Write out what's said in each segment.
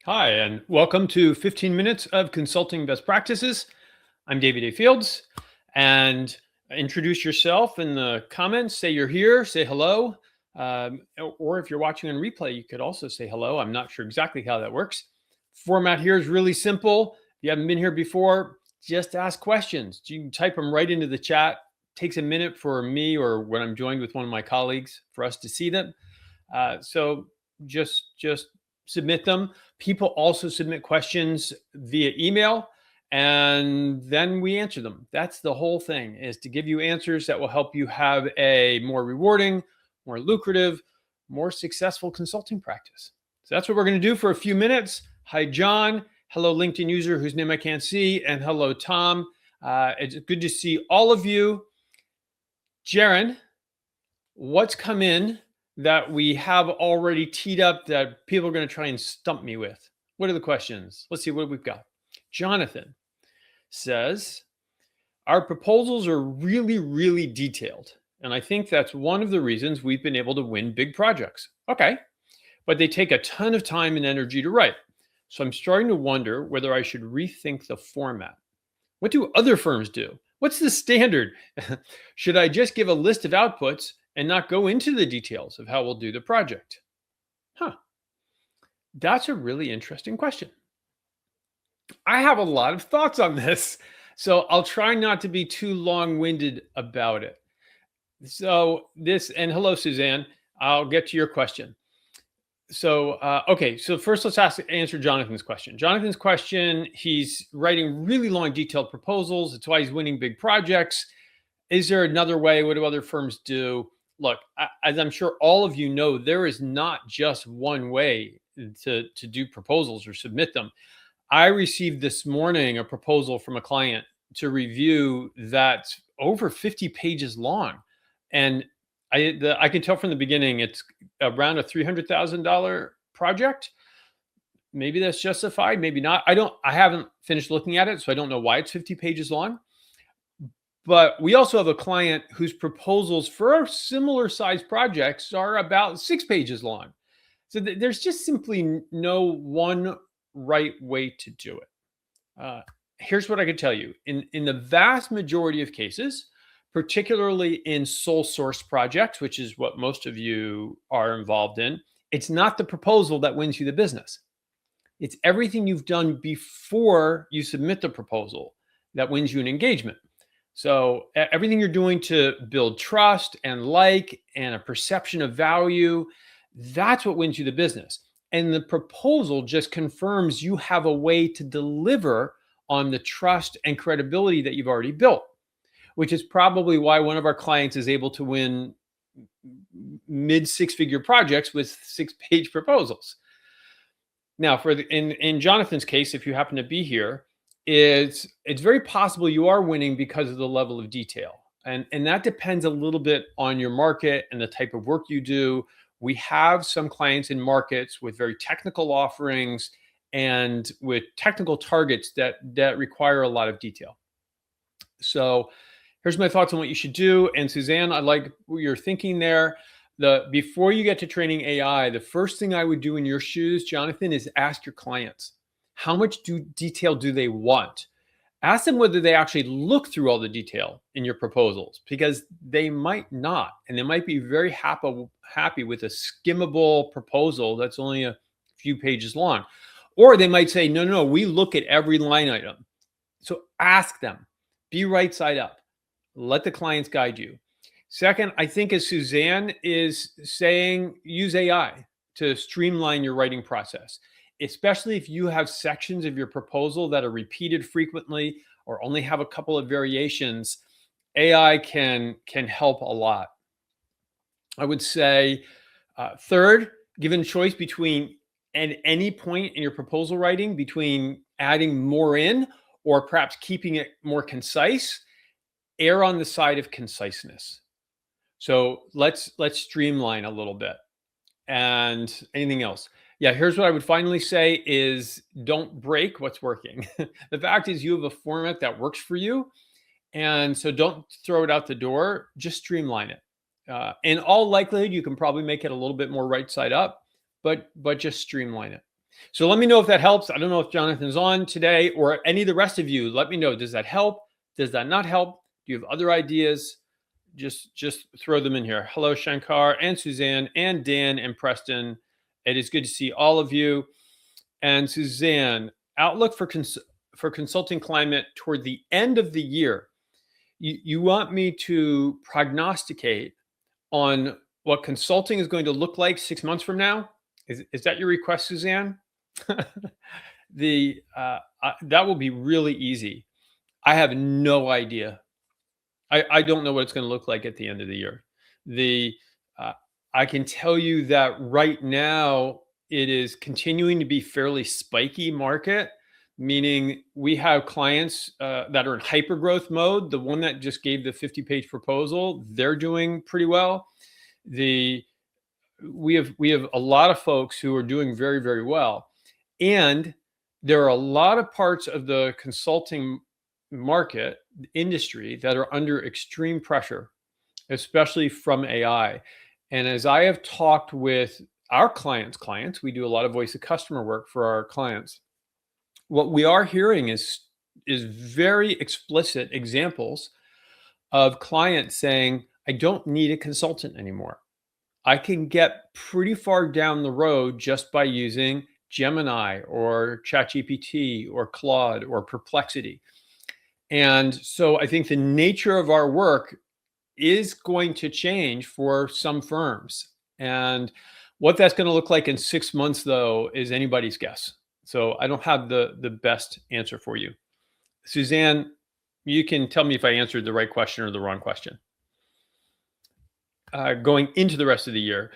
Hi, and welcome to 15 Minutes of Consulting Best Practices. I'm David A. Fields, and introduce yourself in the comments. Say you're here, say hello. Or if you're watching on replay, you could also say hello. I'm not sure exactly how that works. Format here is really simple. If you haven't been here before, just ask questions. You can type them right into the chat. Takes a minute for me or when I'm joined with one of my colleagues for us to see them. So just submit them. People also submit questions via email, and then we answer them. That's the whole thing, is to give you answers that will help you have a more rewarding, more lucrative, more successful consulting practice. So that's what we're going to do for a few minutes. Hi, John. Hello, LinkedIn user whose name I can't see. And hello, Tom. It's good to see all of you. Jaron, what's come in that we have already teed up that people are going to try and stump me with? What are the questions? Let's see what we've got. Jonathan says, our proposals are really, really detailed. And I think that's one of the reasons we've been able to win big projects. Okay, but they take a ton of time and energy to write. So I'm starting to wonder whether I should rethink the format. What do other firms do? What's the standard? Should I just give a list of outputs and not go into the details of how we'll do the project? That's a really interesting question. I have a lot of thoughts on this, so I'll try not to be too long-winded about it. So and hello, Suzanne. I'll get to your question. So, okay. So first, let's answer Jonathan's question. Jonathan's question, he's writing really long, detailed proposals. That's why he's winning big projects. Is there another way? What do other firms do? Look, as I'm sure all of you know, there is not just one way to do proposals or submit them. I received this morning a proposal from a client to review that's over 50 pages long. And I can tell from the beginning it's around a $300,000 project. Maybe that's justified, maybe not. I haven't finished looking at it, so I don't know why it's 50 pages long. But we also have a client whose proposals for similar size projects are about 6 pages long. So there's just simply no one right way to do it. Here's what I can tell you. In the vast majority of cases, particularly in sole source projects, which is what most of you are involved in, it's not the proposal that wins you the business. It's everything you've done before you submit the proposal that wins you an engagement. So everything you're doing to build trust and a perception of value, that's what wins you the business. And the proposal just confirms you have a way to deliver on the trust and credibility that you've already built, which is probably why one of our clients is able to win mid six-figure projects with 6-page proposals. Now, in Jonathan's case, if you happen to be here, it's very possible you are winning because of the level of detail. And that depends a little bit on your market and the type of work you do. We have some clients in markets with very technical offerings and with technical targets that require a lot of detail. So here's my thoughts on what you should do. And Suzanne, I like what you're thinking there. Before you get to training AI, the first thing I would do in your shoes, Jonathan, is ask your clients, how much detail do they want? Ask them whether they actually look through all the detail in your proposals, because they might not, and they might be very happy with a skimmable proposal that's only a few pages long. Or they might say, no, we look at every line item. So ask them, be right side up, let the clients guide you. Second, I think as Suzanne is saying, use AI to streamline your writing process, especially if you have sections of your proposal that are repeated frequently or only have a couple of variations. AI can help a lot. I would say, third, given choice between at any point in your proposal writing between adding more in or perhaps keeping it more concise, err on the side of conciseness. So let's streamline a little bit. And anything else? Yeah, here's what I would finally say is don't break what's working. The fact is you have a format that works for you. And so don't throw it out the door, just streamline it. In all likelihood, you can probably make it a little bit more right side up, but just streamline it. So let me know if that helps. I don't know if Jonathan's on today or any of the rest of you. Let me know. Does that help? Does that not help? Do you have other ideas? Just throw them in here. Hello, Shankar and Suzanne and Dan and Preston. It is good to see all of you. And Suzanne, outlook for consulting climate toward the end of the year. You want me to prognosticate on what consulting is going to look like 6 months from now? Is that your request, Suzanne? That will be really easy. I have no idea. I don't know what it's going to look like at the end of the year. I can tell you that right now it is continuing to be fairly spiky market, meaning we have clients that are in hyper growth mode. The one that just gave the 50-page proposal, they're doing pretty well. We have a lot of folks who are doing very, very well. And there are a lot of parts of the consulting market industry that are under extreme pressure, especially from AI. And as I have talked with our clients, we do a lot of voice of customer work for our clients. What we are hearing is very explicit examples of clients saying, I don't need a consultant anymore. I can get pretty far down the road just by using Gemini or ChatGPT or Claude or Perplexity. And so I think the nature of our work is going to change for some firms. And what that's going to look like in 6 months, though, is anybody's guess. So I don't have the best answer for you. Suzanne, you can tell me if I answered the right question or the wrong question. Going into the rest of the year,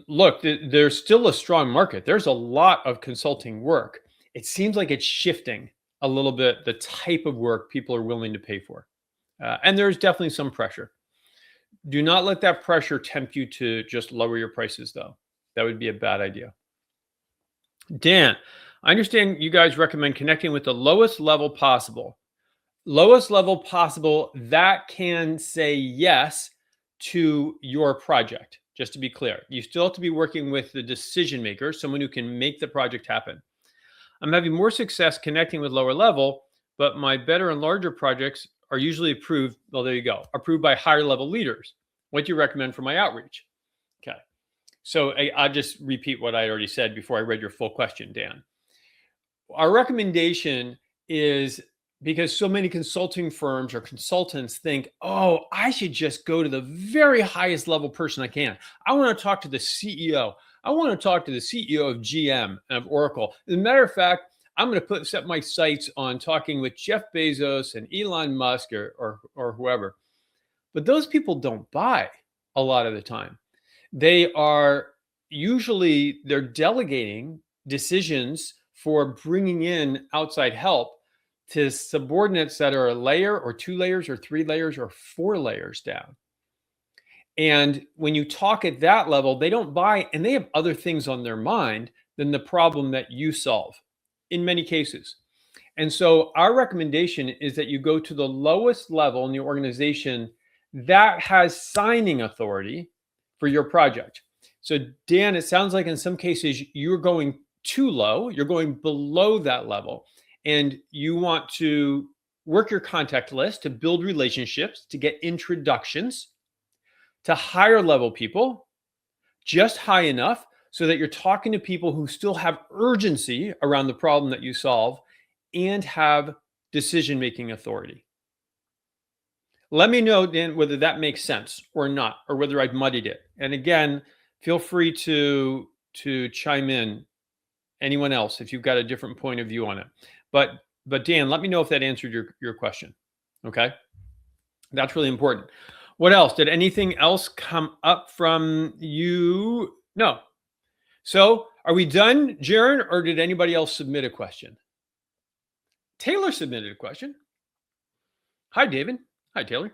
look, there's still a strong market. There's a lot of consulting work. It seems like it's shifting a little bit, the type of work people are willing to pay for. And there's definitely some pressure. Do not let that pressure tempt you to just lower your prices, though. That would be a bad idea. Dan, I understand you guys recommend connecting with the lowest level possible. Lowest level possible that can say yes to your project. Just to be clear, you still have to be working with the decision maker, someone who can make the project happen. I'm having more success connecting with lower level, but my better and larger projects are usually approved. Well, there you go. Approved by higher level leaders. What do you recommend for my outreach? Okay. So I'll just repeat what I already said before I read your full question, Dan. Our recommendation is, because so many consulting firms or consultants think, oh, I should just go to the very highest level person I can. I want to talk to the CEO. I want to talk to the CEO of GM, of Oracle. As a matter of fact, I'm going to set my sights on talking with Jeff Bezos and Elon Musk or whoever. But those people don't buy a lot of the time. They're delegating decisions for bringing in outside help to subordinates that are a layer or 2 layers or 3 layers or 4 layers down. And when you talk at that level, they don't buy, and they have other things on their mind than the problem that you solve in many cases. And so our recommendation is that you go to the lowest level in the organization that has signing authority for your project. So Dan, it sounds like in some cases you're going too low, you're going below that level, and you want to work your contact list to build relationships, to get introductions to higher level people, just high enough so that you're talking to people who still have urgency around the problem that you solve and have decision-making authority. Let me know, Dan, whether that makes sense or not, or whether I've muddied it. And again, feel free to chime in, anyone else, if you've got a different point of view on it. But Dan, let me know if that answered your question. Okay? That's really important. What else? Did anything else come up from you? No. So are we done, Jaron, or did anybody else submit a question? Taylor submitted a question. Hi, David. Hi, Taylor.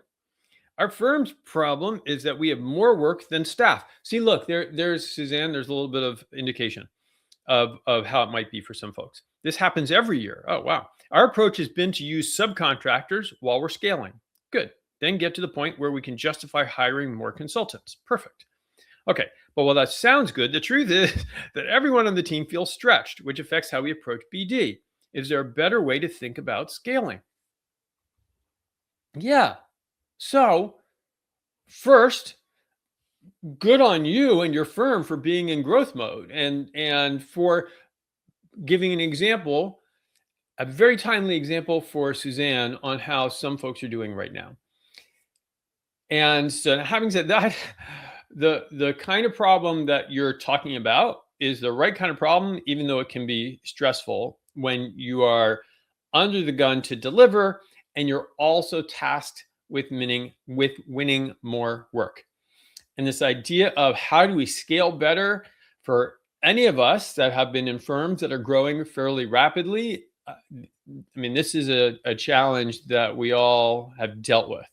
Our firm's problem is that we have more work than staff. See, look, there's Suzanne. There's a little bit of indication of how it might be for some folks. This happens every year. Oh, wow. Our approach has been to use subcontractors while we're scaling. Good. Then get to the point where we can justify hiring more consultants. Perfect. Okay. But while that sounds good, the truth is that everyone on the team feels stretched, which affects how we approach BD. Is there a better way to think about scaling? Yeah. So, first, good on you and your firm for being in growth mode and for giving an example, a very timely example for Suzanne on how some folks are doing right now. And so having said that, the kind of problem that you're talking about is the right kind of problem, even though it can be stressful when you are under the gun to deliver and you're also tasked with winning more work. And this idea of how do we scale better for any of us that have been in firms that are growing fairly rapidly. I mean, this is a challenge that we all have dealt with.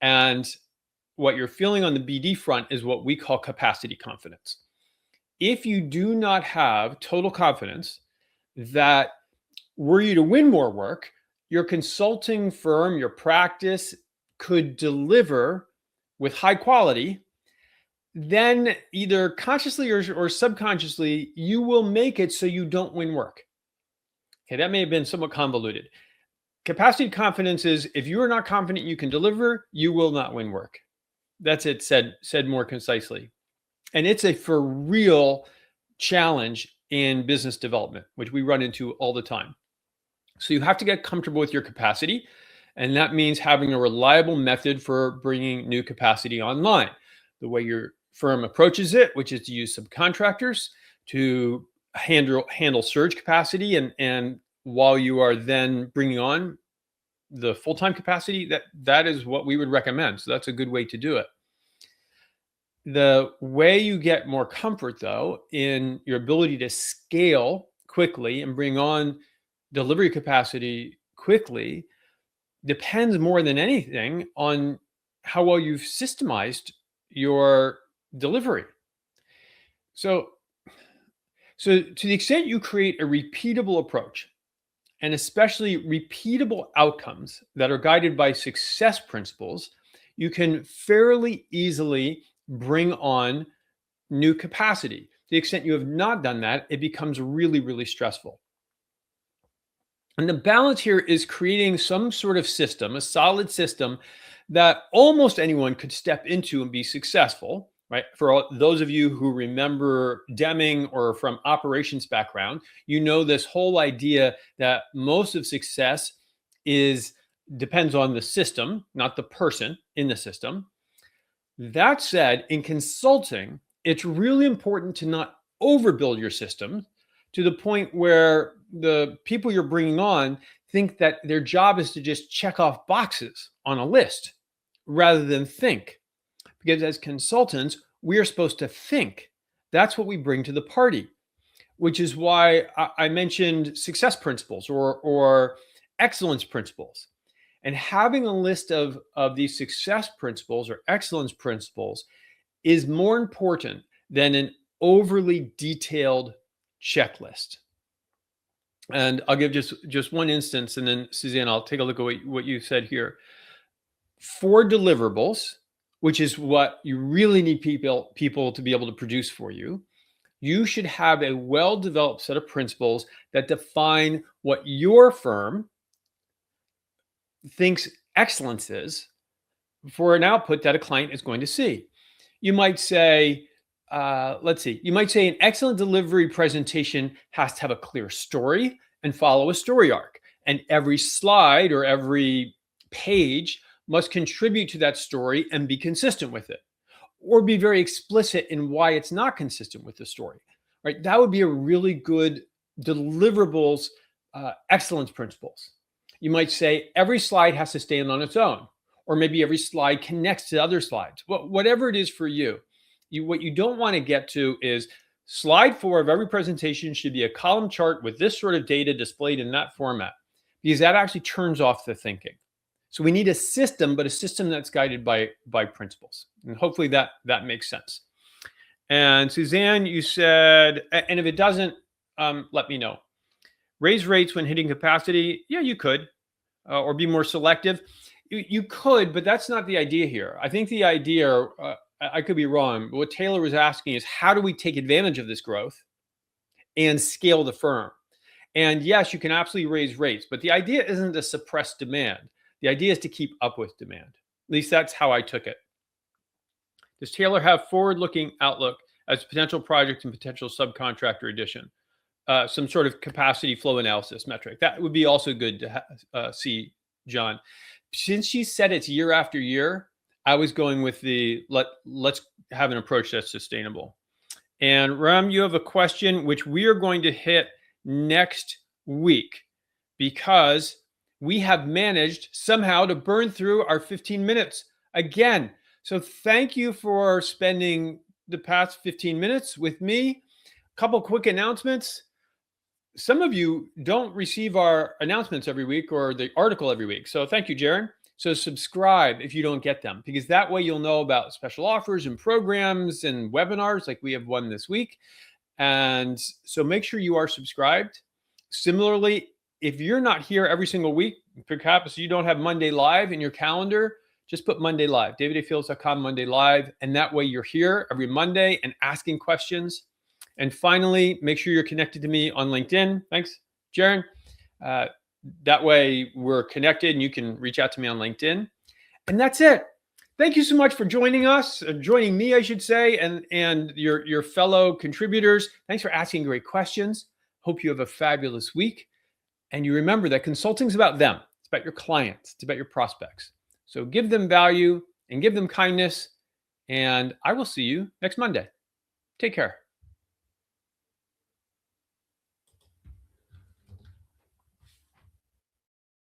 And what you're feeling on the BD front is what we call capacity confidence. If you do not have total confidence that were you to win more work, your consulting firm, your practice could deliver with high quality, then either consciously or subconsciously, you will make it so you don't win work. Okay, that may have been somewhat convoluted. Capacity confidence is if you are not confident you can deliver, you will not win work. That's it said more concisely. And it's a for real challenge in business development, which we run into all the time. So you have to get comfortable with your capacity. And that means having a reliable method for bringing new capacity online. The way your firm approaches it, which is to use subcontractors to handle surge capacity. And while you are then bringing on the full-time capacity, that is what we would recommend. So that's a good way to do it. The way you get more comfort, though, in your ability to scale quickly and bring on delivery capacity quickly depends more than anything on how well you've systemized your delivery. So to the extent you create a repeatable approach, and especially repeatable outcomes that are guided by success principles, you can fairly easily bring on new capacity. To the extent you have not done that, it becomes really, really stressful. And the balance here is creating some sort of system, a solid system that almost anyone could step into and be successful, right? For those of you who remember Deming or from operations background, you know this whole idea that most of success depends on the system, not the person in the system. That said, in consulting, it's really important to not overbuild your system to the point where the people you're bringing on think that their job is to just check off boxes on a list rather than think. Because as consultants, we are supposed to think. That's what we bring to the party, which is why I mentioned success principles or excellence principles. And having a list of these success principles or excellence principles is more important than an overly detailed checklist. And I'll give just one instance, and then Suzanne, I'll take a look at what you said here. For deliverables, which is what you really need people to be able to produce for you, you should have a well-developed set of principles that define what your firm thinks excellence is for an output that a client is going to see. You might say, you might say an excellent delivery presentation has to have a clear story and follow a story arc. And every slide or every page must contribute to that story and be consistent with it, or be very explicit in why it's not consistent with the story, right? That would be a really good deliverables excellence principles. You might say every slide has to stand on its own, or maybe every slide connects to other slides. Whatever it is for you. What you don't want to get to is slide 4 of every presentation should be a column chart with this sort of data displayed in that format, because that actually turns off the thinking. So we need a system, but a system that's guided by principles. And hopefully that makes sense. And Suzanne, you said, and if it doesn't, let me know. Raise rates when hitting capacity. Yeah, you could, or be more selective. You could, but that's not the idea here. I think the idea I could be wrong, but what Taylor was asking is how do we take advantage of this growth and scale the firm? And yes, you can absolutely raise rates, but the idea isn't to suppress demand. The idea is to keep up with demand. At least that's how I took it. Does Taylor have forward-looking outlook as potential project and potential subcontractor addition? Some sort of capacity flow analysis metric. That would be also good to see, John. Since she said it's year after year, I was going with the let's have an approach that's sustainable. And Ram, you have a question which we are going to hit next week because we have managed somehow to burn through our 15 minutes again. So thank you for spending the past 15 minutes with me. A couple quick announcements. Some of you don't receive our announcements every week or the article every week. So thank you, Jaron. So subscribe if you don't get them, because that way you'll know about special offers and programs and webinars like we have one this week. And so make sure you are subscribed. Similarly, if you're not here every single week, perhaps you don't have Monday Live in your calendar, just put Monday Live, davidafields.com Monday Live. And that way you're here every Monday and asking questions. And finally, make sure you're connected to me on LinkedIn. Thanks, Jaron. That way we're connected and you can reach out to me on LinkedIn. And that's it. Thank you so much for joining us, joining me, I should say, and your fellow contributors. Thanks for asking great questions. Hope you have a fabulous week. And you remember that consulting is about them. It's about your clients. It's about your prospects. So give them value and give them kindness. And I will see you next Monday. Take care.